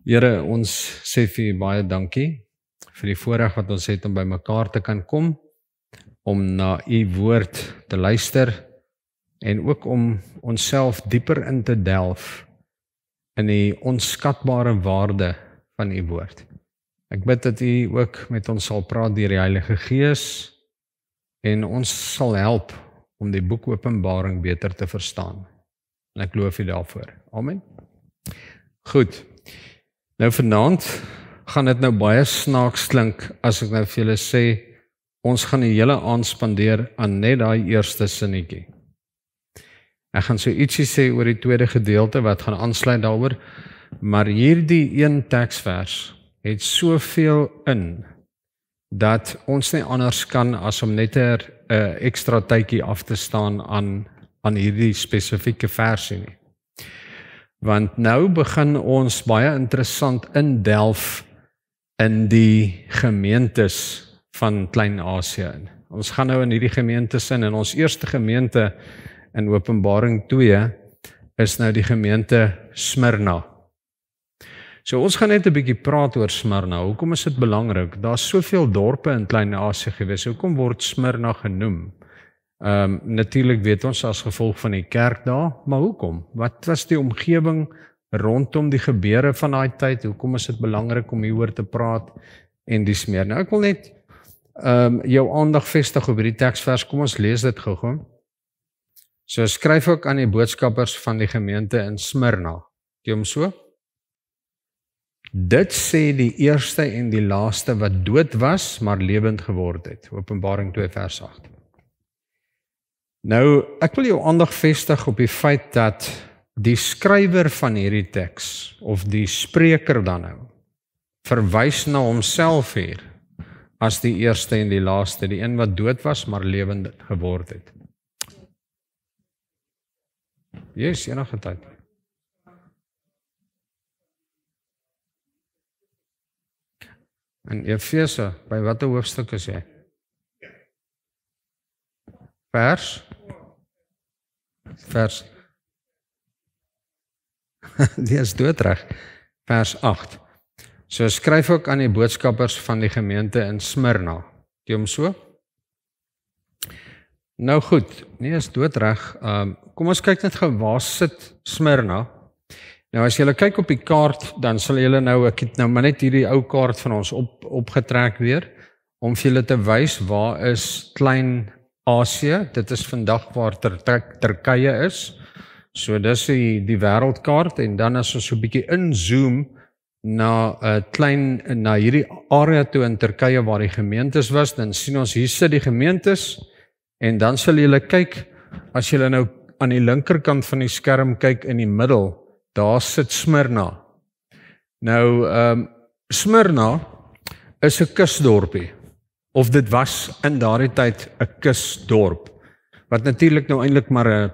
Here, ons sê vir U baie dankie vir die voorreg wat ons het om by mekaar te kan kom, om na U woord te luister en ook om onsself dieper in te delf in die onskatbare waarde van U woord. Ek bid dat U ook met ons sal praat deur die Heilige Gees en ons sal help om die boek Openbaring beter te verstaan. En ek loof U daarvoor. Amen. Goed. Nou vanaand gaan dit nou baie snaaks klink as ek nou vir julle sê, ons gaan die hele aand spandeer aan net daai eerste sinnetjie. Ek gaan so ietsie sê oor die tweede gedeelte wat gaan aansluit daaroor, maar hierdie een teksvers het soveel in, dat ons nie anders kan as om net 'n ekstra tydjie af te staan aan hierdie spesifieke versie nie. Want nou begin ons baie interessant indelf in die gemeentes van Klein-Asië. Ons gaan nou in hierdie gemeentes in ons eerste gemeente in Openbaring 2 is nou die gemeente Smyrna. So ons gaan net 'n bietjie praat oor Smyrna. Hoekom is dit belangrik? Daar's soveel dorpe in Klein-Asië gewees. Hoekom word Smyrna genoem? Natuurlik weet ons as gevolg van die kerk daar, maar hoekom? Wat was die omgewing rondom die gebeure van daai tyd? Hoekom is dit belangrik om hieroor te praat en dis meer? Nou ek wil net jou aandag vestig op hierdie teksvers. Kom ons lees dit gou-gou. So skryf ook aan die boodskappers van die gemeente in Smyrna. Jy hom so? Dit sê die eerste en die laaste wat dood was, maar lewend geword het. Openbaring 2 vers 8. Nou, ek wil jou aandag vestig op die feit dat die skrywer van hierdie teks, of die spreker dan nou, verwys na homself hier, as die eerste en die laaste, die een wat dood was, maar lewend geword het. Yes, enige tyd. In Efese, by watter hoofstuk is jy? Vers die is doodreg. Vers 8. So skryf ook aan die boodskappers van die gemeente in Smyrna. Jy hom so? Nou goed, nee, is doodreg. Kom ons kyk net gou, waar sit Smyrna? Nou as julle kyk op die kaart, dan sal julle nou, ek het nou maar net hierdie ou kaart van ons opgetrek weer, om vir julle te wys waar is Klein-Asië. Dit is vandag waar Turkye is. So dis die wêreldkaart, en dan as ons so 'n bietjie inzoom na hierdie area toe in Turkye waar die gemeentes was, dan sien ons hier sit die gemeentes, en dan sal julle kyk, as julle nou aan die linkerkant van die skerm kyk in die middel, daar sit Smyrna. Nou, Smyrna is 'n kusdorpie, of dit was in daardie tyd 'n kusdorp, wat natuurlik nou eintlik maar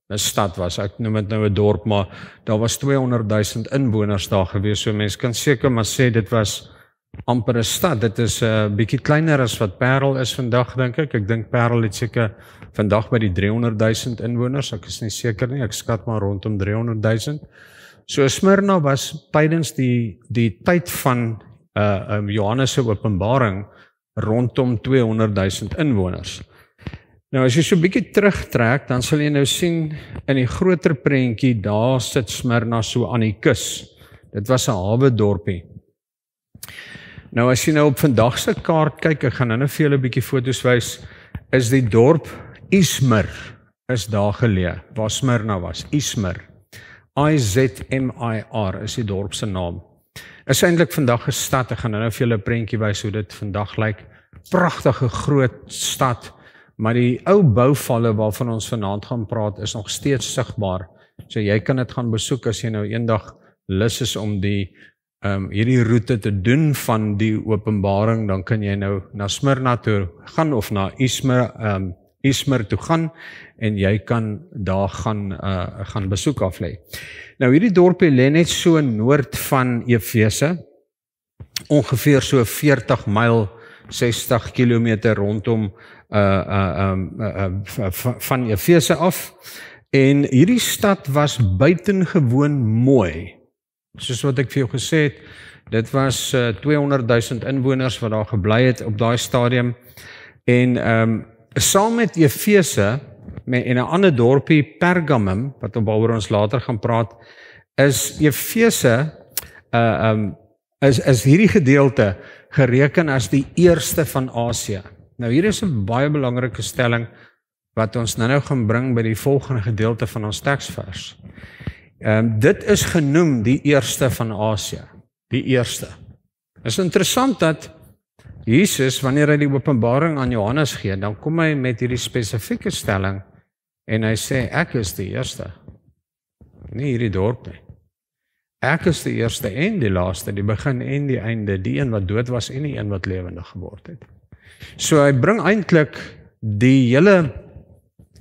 'n stad was. Ek noem dit nou 'n dorp, maar daar was 200,000 inwoners daar gewees, so mense kan seker maar sê dit was amper 'n stad. Dit is 'n bietjie kleiner as wat Parel is vandag, dink ek. Ek dink Parel het seker vandag by die 300,000 inwoners, ek is nie seker nie, ek skat maar rondom 300,000. So Smyrna was tydens die tyd van Johannes se Openbaring rondom 200,000 inwoners. Nou as jy so 'n bietjie terugtrek, dan sal jy nou sien in die groter prentjie, daar sit Smyrna so aan die kus. Dit was 'n hawe dorpie. Nou as jy nou op vandag se kaart kyk, ek gaan nou vir julle 'n bietjie foto's wys, is die dorp Izmir is daar geleë, waar Smyrna was. Izmir. I-Z-M-I-R is die dorp se naam. Is eintlik vandag 'n stad. Ek gaan nou vir julle 'n prentjie wys hoe dit vandag lyk. Pragtige groot stad, maar die ou bouvalle waarvan ons vanaand gaan praat is nog steeds sigbaar. So jy kan dit gaan besoek as jy nou eendag lus is om hierdie roete te doen van die Openbaring, dan kan jy nou na Smyrna toe gaan of na Izmir toe gaan en jy kan daar gaan besoek aflê. Nou hierdie dorpie lê net so noord van Efese, ongeveer so 40 myl, 60 kilometer rondom van Efese af. En hierdie stad was buitengewoon mooi. Soos wat ek vir jou gesê het, dit was 200,000 inwoners wat daar gebly het op daai stadium. En saam met Efese en 'n ander dorpie Pergamum, wat waaroor ons later gaan praat, is Efese is hierdie gedeelte gereken as die eerste van Asië. Nou hier is 'n baie belangrike stelling wat ons nou gaan bring by die volgende gedeelte van ons teksvers. Dit is genoem die eerste van Asië, die eerste. Het is interessant dat Jesus, wanneer hy die openbaring aan Johannes gee, dan kom hy met hierdie spesifieke stelling en hy sê, ek is die eerste, nie hierdie dorp nie. Ek is die eerste en die laaste, die begin en die einde, die een wat dood was en die een wat lewendig geword het. So hy bring eintlik die hele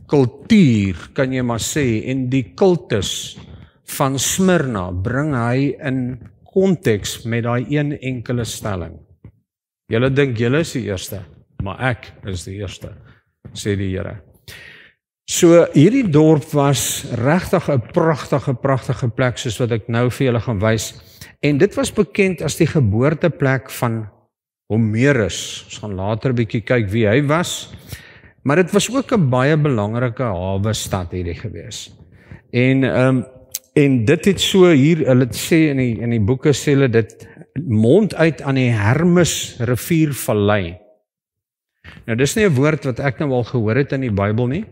kultuur, kan jy maar sê, en die kultus van Smyrna bring hy in konteks met daai een enkele stelling. Julle dink julle is die eerste, maar ek is die eerste, sê die Here. So hierdie dorp was regtig 'n pragtige plek, soos wat ek nou vir julle gaan wys. En dit was bekend as die geboorteplek van Homerus. Ons gaan later 'n bietjie kyk wie hy was. Maar dit was ook 'n baie belangrike hawe stad hierdie gewees. En dit het so hier, hulle sê in die boeke sê hulle dit mond uit aan die Hermes riviervallei. Nou dis nie 'n woord wat ek nou al gehoor het in die Bybel nie,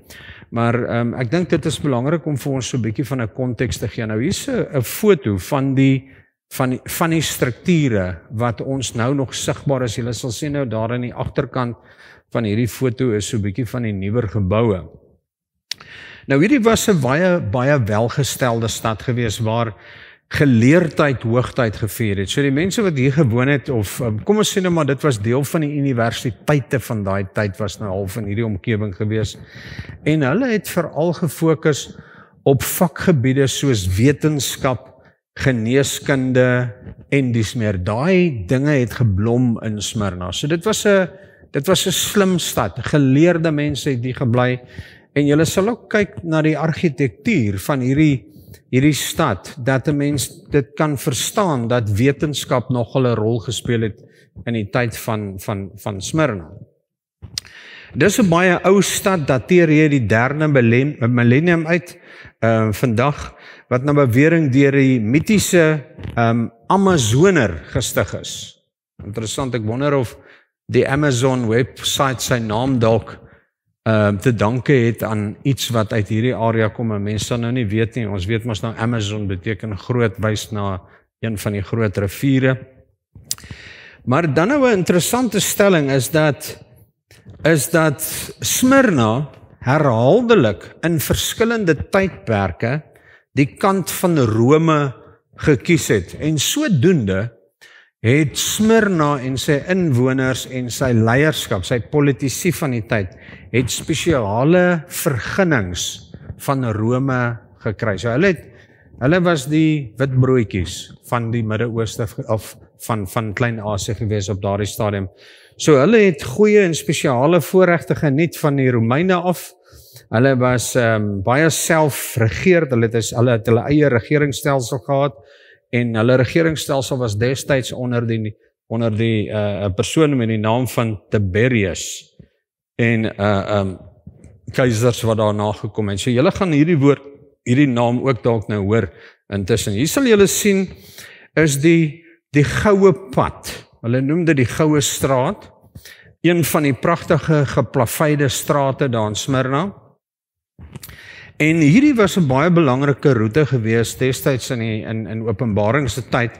maar ek dink dit is belangrik om vir ons so 'n bietjie van 'n konteks te gee. Nou hier's 'n foto van die strukture wat ons nou nog sigbaar is. Julle sal sien nou daar aan die agterkant van hierdie foto is so 'n bietjie van die nuwer geboue. Nou hierdie was 'n baie welgestelde stad gewees waar geleerdheid hoogtyd gevier het. So die mense wat hier gewoon het, of kom ons sê nou maar, dit was deel van die universiteite van daai tyd, was nou half in hierdie omgewing gewees. En hulle het veral gefokus op vakgebiede soos wetenskap, geneeskunde en dis meer. Daai dinge het geblom in Smyrna. So dit was 'n slim stad. Geleerde mense het hier gebly. En julle sal ook kyk na die argitektuur van hierdie stad, dat 'n mens dit kan verstaan dat wetenskap nogal 'n rol gespeel het in die tyd van Smyrna. Dis 'n baie ou stad, dateer hier die 3de millennium uit, vandag, wat na bewering deur die mitiese Amazoner gestig is. Interessant, ek wonder of die Amazon website sy naam dalk te danke het aan iets wat uit hierdie area kom, en mense sal nou nie weet nie, ons weet mos nou Amazon beteken groot, wys na een van die groot riviere. Maar dan nou 'n interessante stelling is dat Smyrna herhaaldelik in verskillende tydperke die kant van Rome gekies het, en sodoende het Smyrna en sy inwoners en sy leierskap, sy politisie van die tyd, het spesiale vergunnings van Rome gekry. So hulle was die witbroodjies van die Midde-Ooste of van Klein-Asië gewees op daardie stadium. So hulle het goeie en spesiale voorregte geniet van die Romeine af. Hulle was baie selfregeerd, hulle het hulle eie regeringsstelsel gehad, en hulle regeringsstelsel was destyds onder die persoon met die naam van Tiberius en keisers wat daarna gekom het. So julle gaan hierdie naam ook dalk nou hoor intussen. Hier sal julle sien is die Goue Pad. Hulle noem dit die Goue Straat. Een van die pragtige geplaveide strate daar in Smyrna. En hierdie was 'n baie belangrike roete gewees destyds in Openbaring se tyd,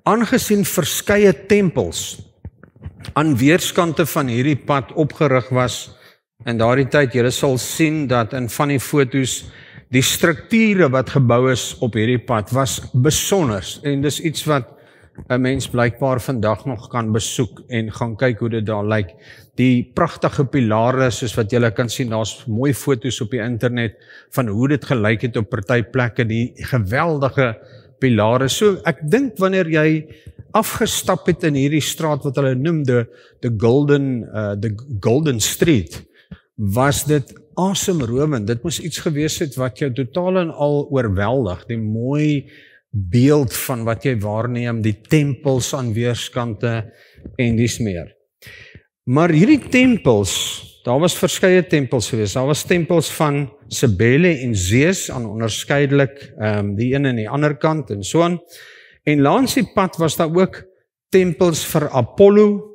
aangesien verskeie tempels aan weerskante van hierdie pad opgerig was in daardie tyd. Julle sal sien dat in van die fotos die strukture wat gebou is op hierdie pad was besonder, en dis iets wat 'n mens blykbaar vandag nog kan besoek en gaan kyk hoe dit daar lyk. Die pragtige pilare, soos wat julle kan sien, daar's mooi foto's op die internet van hoe dit gelyk het op party plekke, die geweldige pilare. So ek dink wanneer jy afgestap het in hierdie straat wat hulle noem the Golden Street, was dit asemrowend. Dit moes iets gewees het wat jou totaal en al oorweldig, die mooi beeld van wat jy waarneem, die tempels aan weerskante en dis meer. Maar hierdie tempels, daar was verskeie tempels gewees. Daar was tempels van Cybele en Zeus aan onderskeidelik die een en die ander kant en so aan. En langs die pad was daar ook tempels vir Apollo,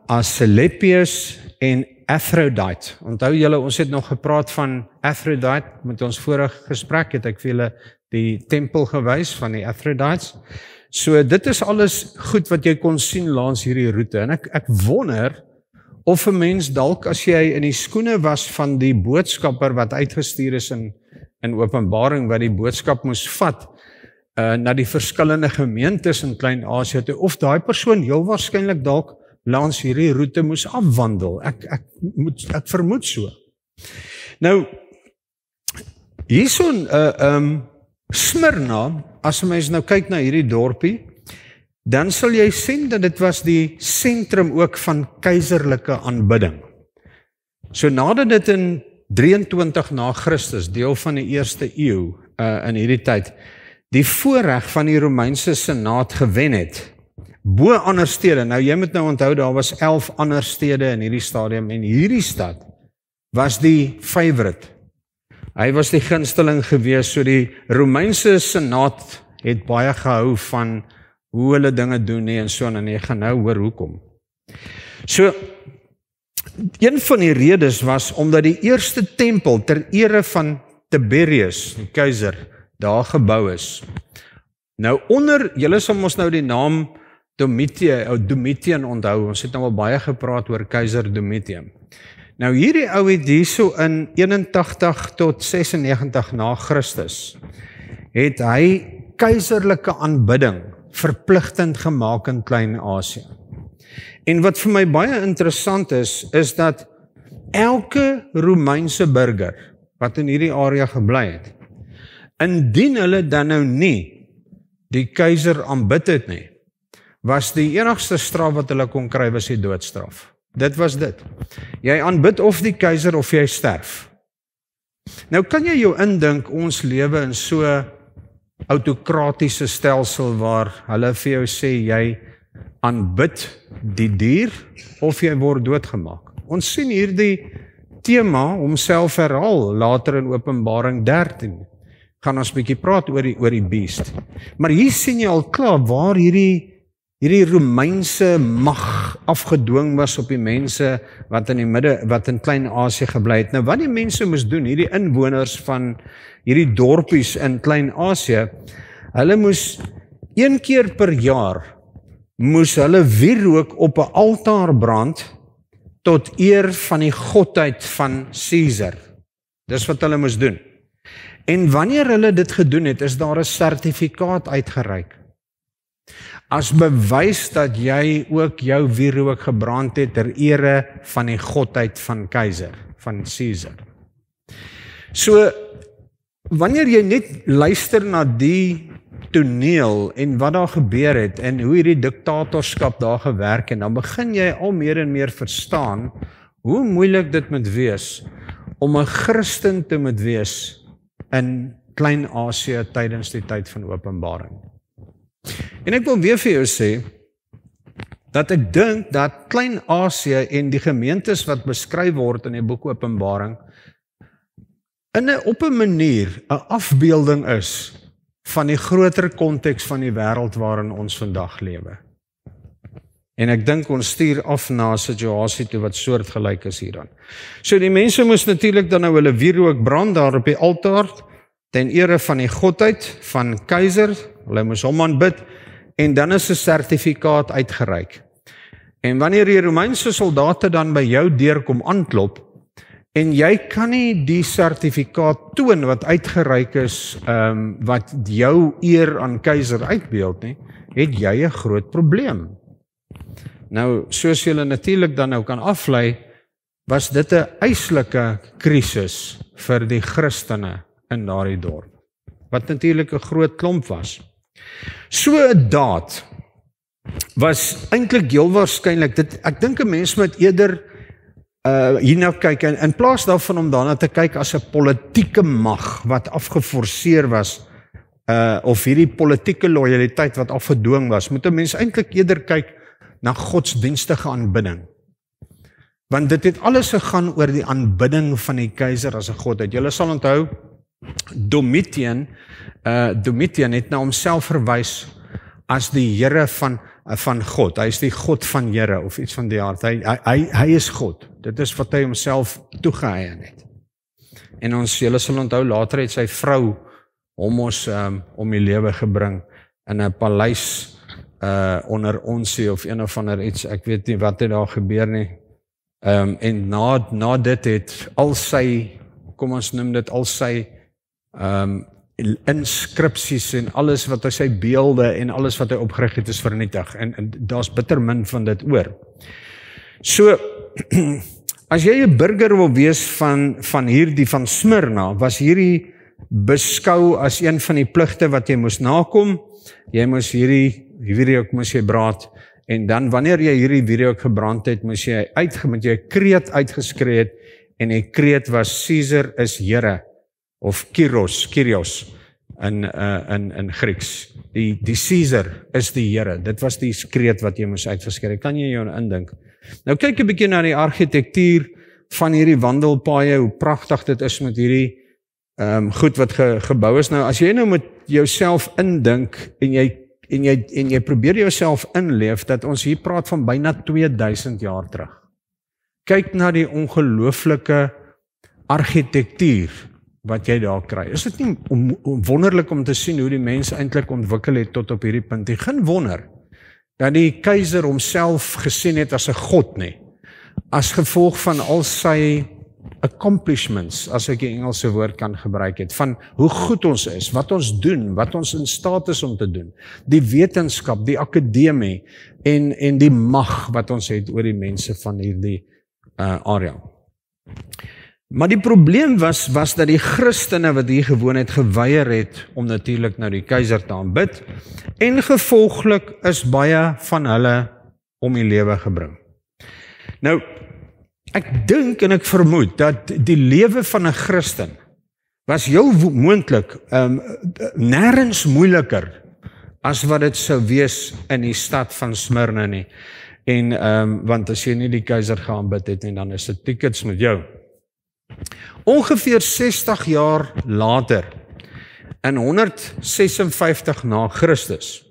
Asclepius en Aphrodite. Onthou julle, ons het nog gepraat van Aphrodite, met ons vorige gesprek het ek vir julle die tempel gewys van die Aphrodites. So dit is alles goed wat jy kon sien langs hierdie roete. En ek wonder of 'n mens dalk as jy in die skoene was van die boodskapper wat uitgestuur is in Openbaring, wat die boodskap moes vat na die verskillende gemeentes in Klein-Asië toe, of daai persoon heel waarskynlik dalk langs hierdie roete moes afwandel. Ek vermoed so. Nou, hierson Smyrna, as 'n mens nou kyk na hierdie dorpie, dan sal jy sien dat dit was die sentrum ook van keiserlike aanbidding. So nadat dit in 23 na Christus, deel van die 1ste eeu in hierdie tyd, die voorreg van die Romeinse Senaat gewen het, bo ander stede. Nou jy moet nou onthou, daar was 11 ander stede in hierdie stadium, en hierdie stad was die favorite. Hy was die gunsteling gewees, so die Romeinse Senaat het baie gehou van hoe hulle dinge doen nie, en so, en jy gaan nou hoor hoekom. So, een van die redes was, omdat die eerste tempel ter ere van Tiberius, die keiser, daar gebou is. Nou julle sal ons nou die naam Domitian onthou, ons het nou al baie gepraat oor keiser Domitian. Nou hierdie ou het hierso in 81 tot 96 na Christus, het hy keiserlike aanbidding verpligtend gemaak in Klein-Asië. En wat vir my baie interessant is dat elke Romeinse burger wat in hierdie area gebly het, indien hulle dan nou nie die keiser aanbid het nie, was die enigste straf wat hulle kon kry was die doodstraf. Dit was dit. Jy aanbid of die keiser of jy sterf. Nou kan jy jou indink, ons lewe in so autokratiese stelsel waar hulle vir jou sê jy aanbid die dier of jy word doodgemaak. Ons sien hierdie tema homself herhaal later in Openbaring 13. Gaan ons bietjie praat oor die beest. Maar hier sien jy al klaar waar hierdie Romeinse mag afgedwing was op die mense wat in Klein-Asië gebly het. Nou wat die mense moes doen, hierdie inwoners van hierdie dorpies in Klein-Asië, hulle moes 1 keer per jaar moes hulle wierook op 'n altaar brand tot eer van die godheid van Caesar. Dis wat hulle moes doen. En wanneer hulle dit gedoen het, is daar 'n sertifikaat uitgereik. As bewys dat jy ook jou wierook gebrand het ter ere van die godheid van keiser, van Caesar. So, wanneer jy net luister na die toneel en wat daar gebeur het en hoe hierdie diktatorskap daar gewerk en dan begin jy al meer en meer verstaan hoe moeilik dit moet wees om 'n Christen te moet wees in Klein-Asië tydens die tyd van Openbaring. En ek wil weer vir jou sê dat ek dink dat Klein-Asië en die gemeentes wat beskryf word in die boek Openbaring op 'n manier 'n afbeelding is van die groter konteks van die wêreld waarin ons vandag lewe. En ek dink ons stuur af na 'n situasie toe wat soortgelyk is hieraan. So die mense moes natuurlik dan nou hulle wierook brand daar op die altaar ten ere van die godheid van keiser. Hulle moes hom aanbid en dan is 'n sertifikaat uitgereik. En wanneer die Romeinse soldate dan by jou deur kom aanklop en jy kan nie die sertifikaat toon wat uitgereik is wat jou eer aan keiser uitbeeld nie, het jy 'n groot probleem. Nou, soos julle natuurlik dan nou kan aflei, was dit 'n eislike krisis vir die Christene in daardie dorp, wat natuurlik 'n groot klomp was. So 'n daad was eintlik heel waarskynlik, ek dink 'n mens moet eerder hierna kyk, en in plaas daarvan om daarna te kyk as 'n politieke mag wat afgeforceer was of hierdie politieke loyaliteit wat afgedwing was, moet 'n mens eintlik eerder kyk na godsdienstige aanbidding. Want dit het alles gegaan oor die aanbidding van die keiser as 'n godheid. Julle sal onthou, Domitian het na homself verwys as die Here van God. Hy is die God van Here, of iets van die aard. Hy is God. Dit is wat hy homself toegeëien het. En julle sal onthou, later het sy vrou hom ons om die lewe gebring in 'n paleis onder Onsie of een of ander iets. Ek weet nie wat het daar gebeur nie. En na dit het al sy, kom ons noem dit, al sy inskripsies en alles wat hy, sy beelde en alles wat hy opgerig het, is vernietig. En daar's bitter min van dit oor. So, as jy 'n burger wil wees van Smyrna, was hierdie beskou as een van die pligte wat jy moes nakom. Jy moes hierdie wierook moes jy braad, en dan wanneer jy hierdie wierook gebrand het, moes jy 'n kreet uitgeskree het, en die kreet was Caesar is Here, of Kyrios in Grieks. Die Caesar is die Here. Dit was die kreet wat jy moes uitgeskree. Kan jy jou indink? Nou kyk 'n bietjie na die argitektuur van hierdie wandelpaaie, hoe pragtig dit is met hierdie goed wat gebou is. Nou, as jy nou met jouself indink, en jy probeer jouself inleef, dat ons hier praat van byna 2000 jaar terug. Kyk na die ongelooflike argitektuur wat jy daar kry. Is dit nie wonderlik om te sien hoe die mense eintlik ontwikkel het tot op hierdie punt? Geen wonder dat die keiser homself gesien het as 'n god nie, as gevolg van al sy accomplishments, as ek die Engelse woord kan gebruik het, van hoe goed ons is, wat ons doen, wat ons in staat is om te doen, die wetenskap, die akademie en die mag wat ons het oor die mense van hierdie area. Maar die probleem was dat die Christene wat hier gewoon het, geweier het om natuurlik nou die keiser te aanbid, en gevolglik is baie van hulle om die lewe gebring. Nou, ek dink en ek vermoed dat die lewe van 'n Christen was heel moontlik nêrens moeiliker as wat dit sou wees in die stad van Smyrna nie. En want as jy nie die keiser geaanbid het nie, dan is dit tickets met jou. Ongeveer 60 jaar later, in 156 na Christus,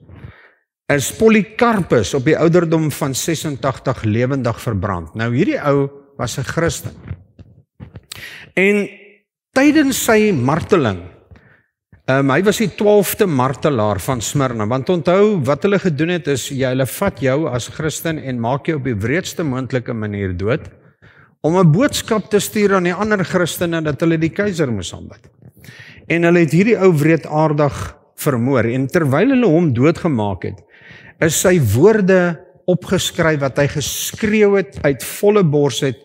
is Polycarpus op die ouderdom van 86 lewendig verbrand. Nou hierdie ou was 'n Christen. En tydens sy marteling, hy was die 12de martelaar van Smyrna, want onthou, wat hulle gedoen het is, hulle vat jou as Christen en maak jou op die wreedste moontlike manier dood, om 'n boodskap te stuur aan die ander Christene dat hulle die keiser moes aanbid. En hulle het hierdie ou wreedaardig vermoor, en terwyl hulle hom doodgemaak het, is sy woorde opgeskryf wat hy geskreeu het uit volle bors het.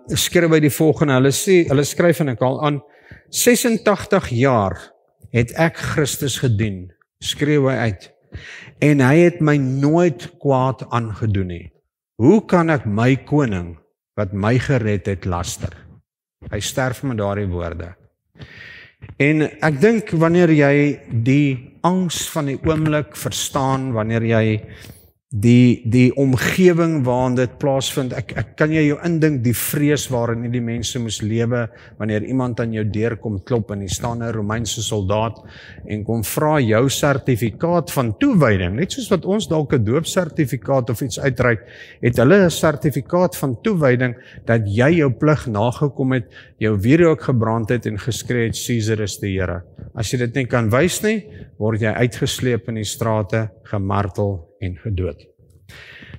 Skryf by die volgende, hulle skryf en ek haal aan, 86 jaar het ek Christus gedien, skreeu hy uit, en hy het my nooit kwaad aangedoen nie. Hoe kan ek my koning, wat my gered het, laster? Hy sterf met daardie woorde. En ek dink wanneer jy die angs van die oomblik verstaan, wanneer jy die omgewing waarin dit plaasvind, ek kan jy jou indink die vrees waarin die mense moes lewe, wanneer iemand aan jou deur kom klop en hier staan 'n Romeinse soldaat en kom vra jou sertifikaat van toewyding, net soos wat ons dalk 'n doopsertifikaat of iets uitreik, het hulle 'n sertifikaat van toewyding dat jy jou plig nagekom het, jou wierook gebrand het en geskree het, Caesar is die Here. As jy dit nie kan wys nie, word jy uitgesleep in die strate, gemartel en gedood.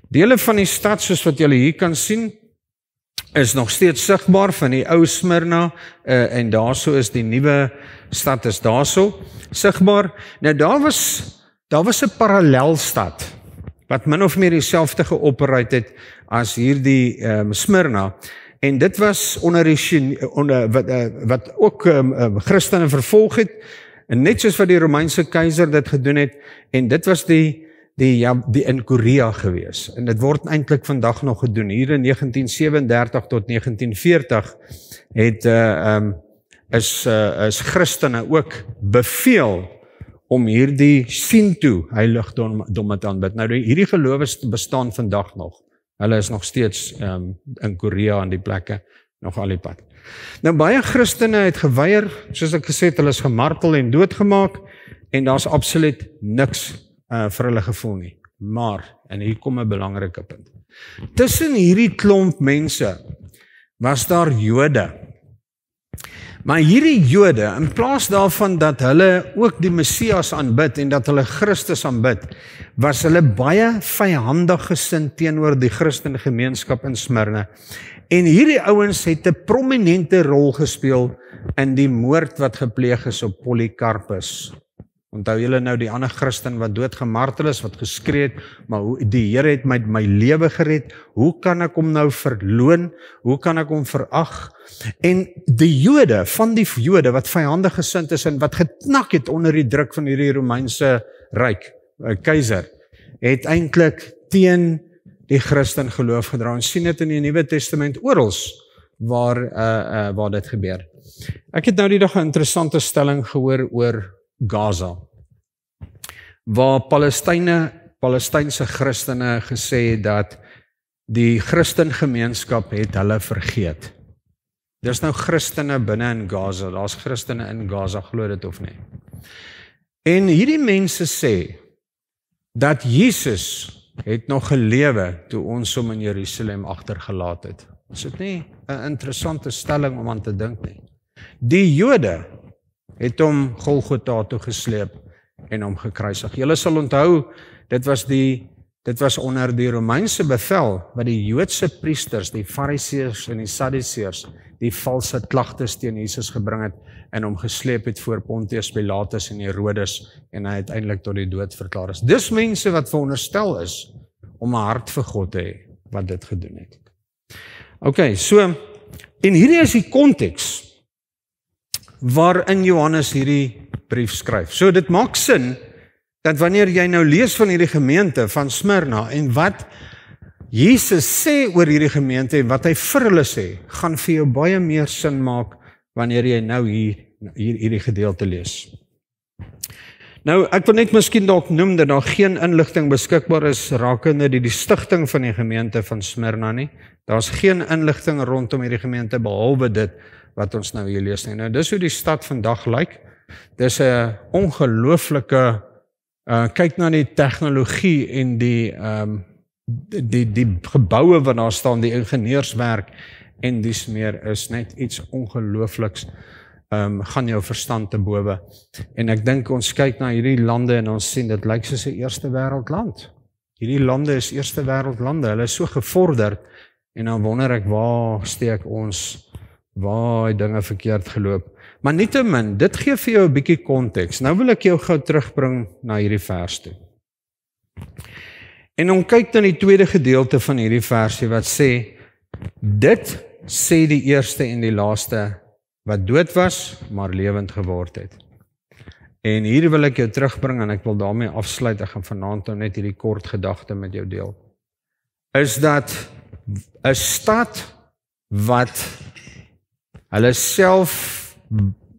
Dele van die stad, soos wat julle hier kan sien, is nog steeds sigbaar van die ou Smyrna, en daarso is die nuwe stad is daarso sigbaar. Nou daar was 'n parallelstad wat min of meer dieselfde geopereer het as hierdie Smyrna, en dit was wat ook Christene vervolg het, en net soos wat die Romeinse keiser dit gedoen het, en dit was die in Korea gewees, en dit word eintlik vandag nog gedoen. Hier in 1937 tot 1940 is Christene ook beveel om hierdie sien toe heiligdom te aanbid. Nou hierdie gelowe bestaan vandag nog. Hulle is nog steeds in Korea en die plekke nog al die pad. Nou baie Christene het geweier, soos ek gesê het, hulle is gemartel en doodgemaak en daar's absoluut niks vir hulle gevoel nie. Maar, en hier kom 'n belangrike punt. Tussen hierdie klomp mense was daar Jode. Maar hierdie Jode, in plaas daarvan dat hulle ook die Messias aanbid en dat hulle Christus aanbid, was hulle baie vyhandig gesind teenoor die Christelike gemeenskap in Smyrna. En hierdie ouens het 'n prominente rol gespeel in die moord wat gepleeg is op Polycarpus. Onthou julle nou die ander Christen wat doodgemartel is, wat geskree het, maar die Here het my lewe gered, hoe kan ek hom nou verloon, hoe kan ek hom verag? En die Jode, van die Jode wat vyhandig gesind is en wat geknak het onder die druk van hierdie Romeinse ryk, keiser, het eintlik teen die Christen geloof gedra. Ons sien dit in die Nuwe Testament orals waar dit gebeur. Ek het nou die dag 'n interessante stelling gehoor oor Gaza, waar Palestynse Christene gesê het dat die Christengemeenskap het hulle vergeet. Dis nou Christene binne in Gaza, daar's Christene in Gaza, glo dit of nie. En hierdie mense sê dat Jesus het nog gelewe toe ons hom in Jerusalem agtergelaat het. Is dit nie 'n interessante stelling om aan te dink nie? Die Jode het hom Golgotha toe gesleep en hom gekruisig. Julle sal onthou, dit was onder die Romeinse bevel wat die Joodse priesters, die Fariseërs en die Sadduseërs, die valse klagtes teen Jesus gebring het en hom gesleep het voor Pontius Pilatus en Herodes en hy uiteindelik tot die dood verklaar is. Dis mense wat veronderstel is om 'n hart vir God te hê wat dit gedoen het. Okay, so en hierdie is die konteks waarin Johannes hierdie brief skryf. So dit maak sin dat wanneer jy nou lees van hierdie gemeente van Smyrna en wat Jesus sê oor hierdie gemeente en wat hy vir hulle sê, gaan vir jou baie meer sin maak wanneer jy nou hierdie gedeelte lees. Nou, ek wil net miskien dalk noem dat daar geen inligting beskikbaar is rakende die stigting van die gemeente van Smyrna nie. Daar's geen inligting rondom hierdie gemeente behalwe dit wat ons nou hier lees nie. Nou, dis hoe die stad vandag lyk. Dis 'n ongelooflike kyk na die tegnologie en die geboue wat daar staan, die ingenieurswerk en dis meer is net iets ongeloofliks. Gaan jou verstand te bowe. En ek dink ons kyk na hierdie lande en ons sien dit lyk soos 'n eerste wêreldland. Hierdie lande is eerste wêreldlande. Hulle is so gevorderd en dan wonder ek waar steek ons, waar het dinge verkeerd geloop. Maar nietemin, dit gee vir jou 'n bietjie konteks. Nou wil ek jou gou terugbring na hierdie vers toe. En ons kyk na die tweede gedeelte van hierdie versie wat sê, dit sê die eerste en die laaste wat dood was, maar lewend geword het. En hier wil ek jou terugbring en ek wil daarmee afsluit. Ek gaan vanaand nou net hierdie kort gedagte met jou deel. Is dat 'n stad wat hulle self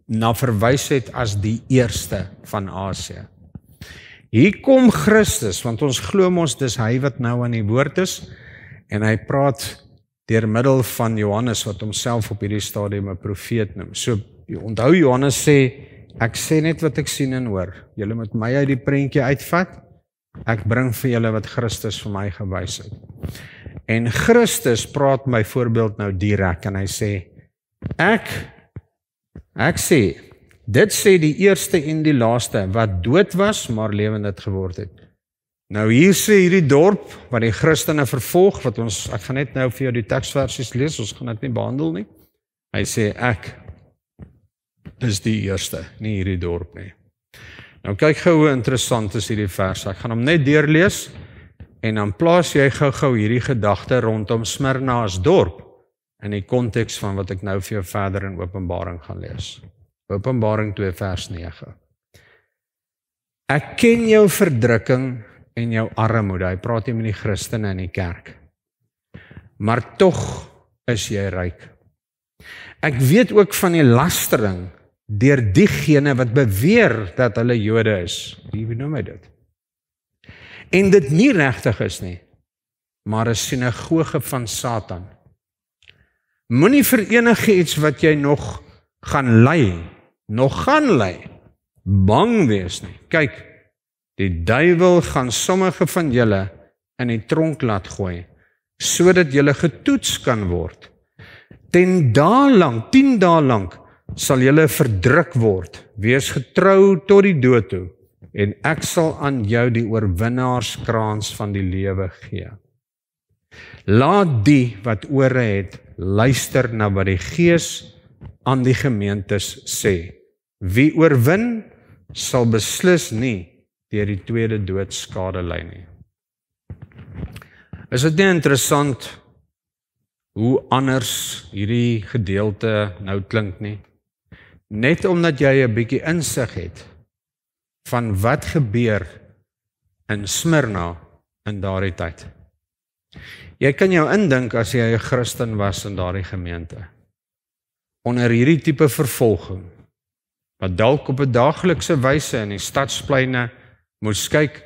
na verwys het as die eerste van Asië. Hier kom Christus, want ons glo mos dis hy wat nou aan die woord is en hy praat deur middel van Johannes wat homself op hierdie stadium 'n profeet noem. So onthou Johannes sê, ek sê net wat ek sien en hoor. Julle moet my uit die prentjie uitvat. Ek bring vir julle wat Christus vir my gewys het. En Christus praat my voorbeeld nou direk en hy sê, ek sê, dit sê die eerste en die laaste wat dood was, maar lewend het geword het. Nou hier sê hierdie dorp wat die Christene vervolg, wat ek gaan net nou vir jou die teksversies lees, ons gaan dit nie behandel nie. Hy sê ek is die eerste, nie hierdie dorp nie. Nou kyk gou hoe interessant is hierdie vers. Ek gaan hom net deurlees en dan plaas jy gou hierdie gedagte rondom Smyrna as dorp in die konteks van wat ek nou vir jou verder in Openbaring gaan lees. Openbaring 2 vers 9. Ek ken jou verdrukking en jou armoede. Hy praat hier met die Christene in die kerk. Maar tog is jy ryk. Ek weet ook van die lastering deur diegene wat beweer dat hulle Jode is. Wie noem hy dit? En dit nie regtig is nie, maar 'n sinagoge van Satan. Moenie vir enige iets wat jy nog gaan lei, bang wees nie. Kyk, die duiwel gaan sommige van julle in die tronk laat gooi, sodat julle getoets kan word. 10 dae lank sal julle verdruk word, wees getrou tot die dood toe, en ek sal aan jou die oorwinnaarskrans van die lewe gee. Laat die wat ore het, luister na wat die Gees aan die gemeentes sê. Wie oorwin, sal beslis nie deur die tweede dood skade ly nie. Is dit nie interessant hoe anders hierdie gedeelte nou klink nie? Net omdat jy 'n bietjie insig het van wat gebeur in Smyrna in daardie tyd. Jy kan jou indink as jy 'n Christen was in daardie gemeente, onder hierdie tipe vervolging, wat dalk op 'n daaglikse wyse in die stadspleine moes kyk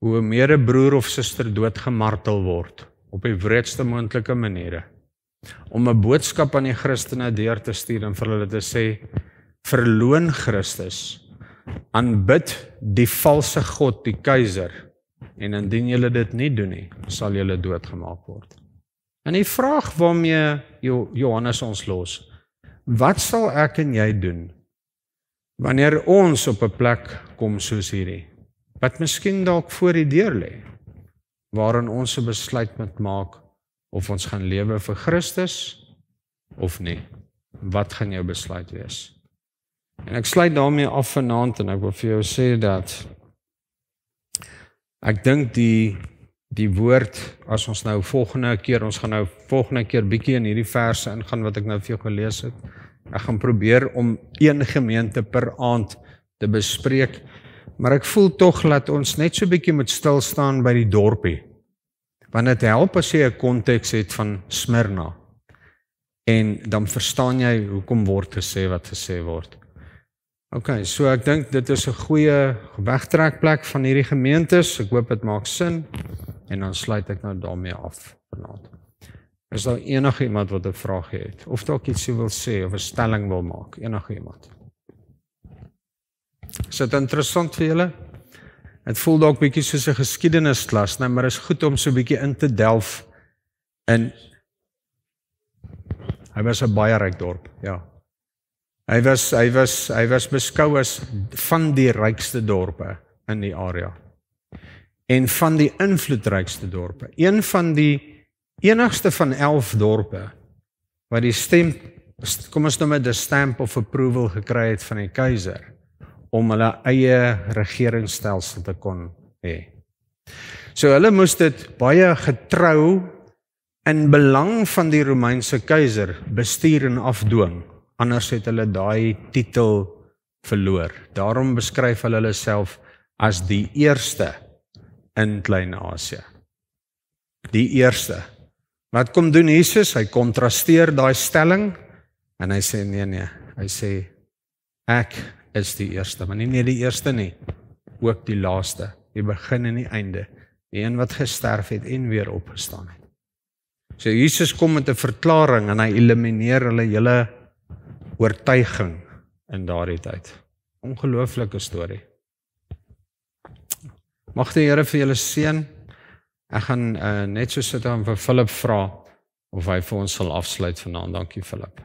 hoe 'n medebroer of suster doodgemartel word, op die wreedste moontlike maniere, om 'n boodskap aan die Christene deur te stuur en vir hulle te sê, verloon Christus, aanbid die valse God, die keiser, en indien julle dit nie doen nie, sal julle doodgemaak word. En die vraag waarmee Johannes ons los, wat sal ek en jy doen, wanneer ons op 'n plek kom soos hierdie, wat miskien dalk voor die deur lê, waarin ons 'n besluit moet maak, of ons gaan lewe vir Christus, of nie? Wat gaan jou besluit wees? En ek sluit daarmee af vanaand, en ek wil vir jou sê dat ek dink die woord, as ons nou volgende keer bietjie in hierdie verse ingaan wat ek nou vir jou gelees het. Ek gaan probeer om een gemeente per aand te bespreek, maar ek voel tog dat ons net so bietjie moet stil staan by die dorpie. Want dit help as jy 'n konteks het van Smyrna, en dan verstaan jy hoekom word gesê wat gesê word. Ok, so ek dink dit is 'n goeie wegtrekplek van hierdie gemeentes. Ek hoop dit maak sin, en dan sluit ek nou daarmee af vanaand. Is daar enige iemand wat 'n vraag het, of dalk iets wil sê, of 'n stelling wil maak? Enige iemand? Is dit interessant vir julle? Het voel dalk bietjie soos 'n geskiedenisklas, nou, maar is goed om so bietjie in te delf in. Hy was 'n baie ryk dorp, ja. Hy was beskou as van die rykste dorpe in die area. En van die invloedrykste dorpe. Een van die enigste van 11 dorpe wat die kom ons noem dit 'n stamp of approval gekry het van die keiser om hulle eie regeringsstelsel te kon hê. So hulle moes dit baie getrou in belang van die Romeinse keiser bestuur en afdwing. Anders het hulle daai titel verloor. Daarom beskryf hulle self as die eerste in Klein-Asië. Die eerste. Wat kom doen Jesus? Hy kontrasteer daai stelling en hy sê nee. Hy sê ek is die eerste, maar nie die eerste nie, ook die laaste, die begin en die einde, die een wat gesterf het en weer opgestaan het. So Jesus kom met 'n verklaring en hy elimineer hulle hele oortuiging in daardie tyd. Ongelooflike storie. Mag die Here vir julle seën. Ek gaan net so sit en vir Philip vra of hy vir ons sal afsluit vanaand. Dankie Philip.